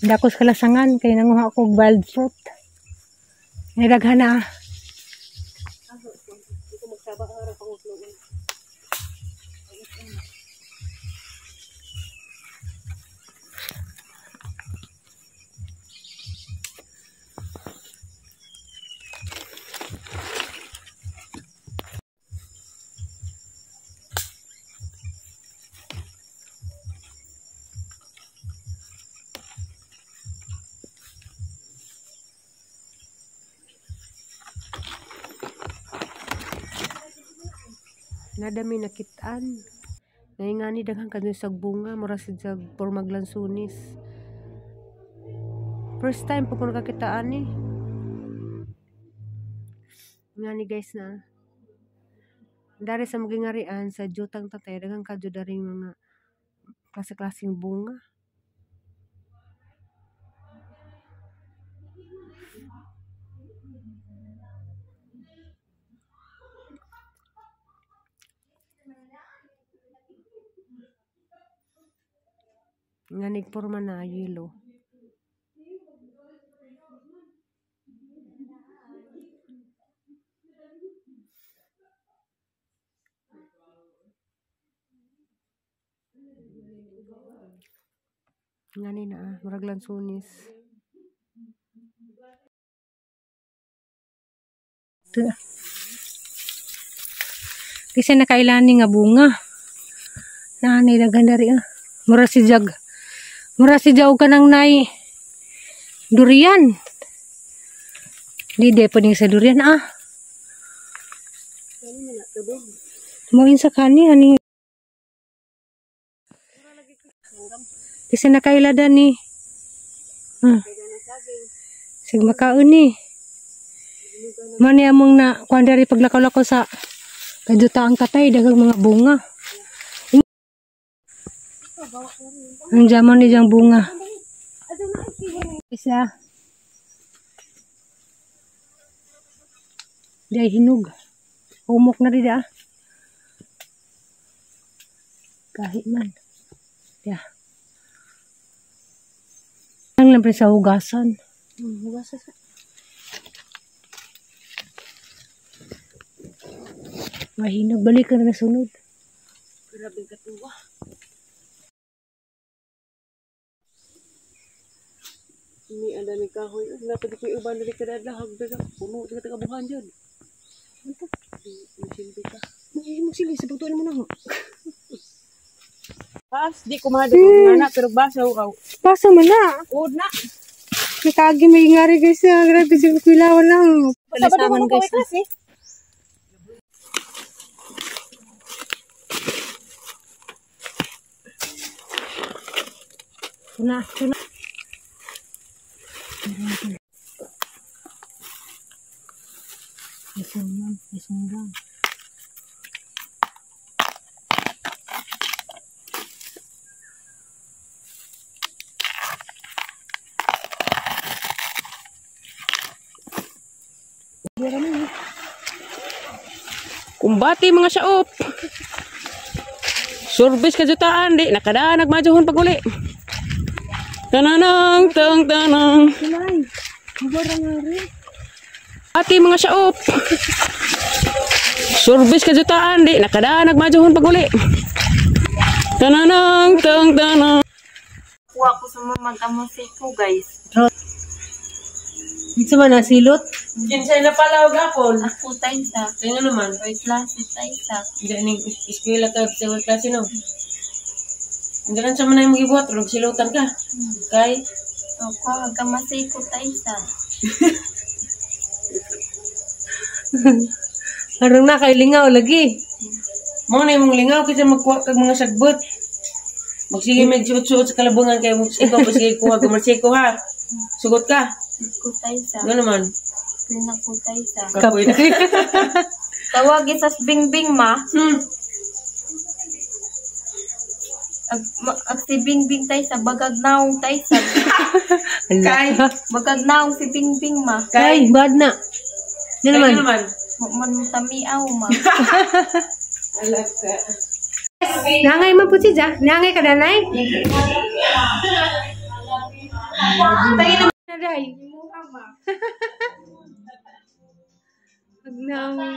Dakos kalasangan kay nanguha ko wild fruit. Ay daghan na. Nadami nakitaan. Ngayon daghang kanyo sa bunga, mura sa pormaglansunis. First time po ko nakakitaan ni. Ngani guys na. Dari sa magingarian sa jutang tatay, daghang kadyo daring mga klase-klaseng bunga. Nganig porma na yelo. Ngani na murag lansunis. Kasi nakailani nga bunga. Nanay daghan dari mura si jag. Mura si jaw ka nang nay durian. Di po ning sa durian Mawin sa kani ani. Kasi nakailada ni. Sig makaon ni. Mani among na kuan dari paglakaw-lakaw sa kajutaan katay daghang mga bunga. Ang jaman ni jang bunga. Isa. Day hinog. Umok na rin Kahit man. Ya. Ang lampre sa hugasan. Hugasan sa. Mahinog. Balik ka na nasunod. Grabe katuwa. Ini ada ni kahoy. Kenapa di kuy uban dari kadadlah hagdaga puno di tagabuhan jud. Mantap. Musim bika. Mo sili sa pagtuon mo na. Pas di ko mahadok na pero basaw raw. Basaw man na. Ud na. Nakagi may ngari guys. Grabe sa kuilawan lang. Palisaman guys. Tuna. Isang lang. Kumbati mga siaop. Surbis kajutaan di nakadaan nagmajuhon pag uli. Tananang tang tanang. Ati mga siaop. Surbis kajutaan di nakadaan nagmajuhon pag uli. Tananang tang tanang. Kuha ko sa mga musiko guys. Dito man nasilot? Kinsay na pala og apon. Ako tayo sa. Kaya naman. May klase tayo sa. Hindi eskwela ka sa klase no. Hindi lang sa manay mag-ibuhat. Tulog silutan ka. Kay? Ako magkamasiko tayo sa. Harang na kay lingaw lagi. Mga na yung lingaw kasi magkuha kag mga sagbot. Magsige mag-suot-suot sa kalabungan kayo magsiko. Sige kuha ka magsiko ha. Sugot ka. Kutay sa. Nga naman? Pinakutay sa. Kapoy na. Tawag sa bingbing ma. Ag si bingbing tay sa bagagnaong tay sa. Kay? Bagagnaong si bingbing ma. Kay? Bad na. Nga naman? Manutamiaw ma. Alaka. Nangay man po siya. Nangay ka danay? Tayo na. Naday. Wag na.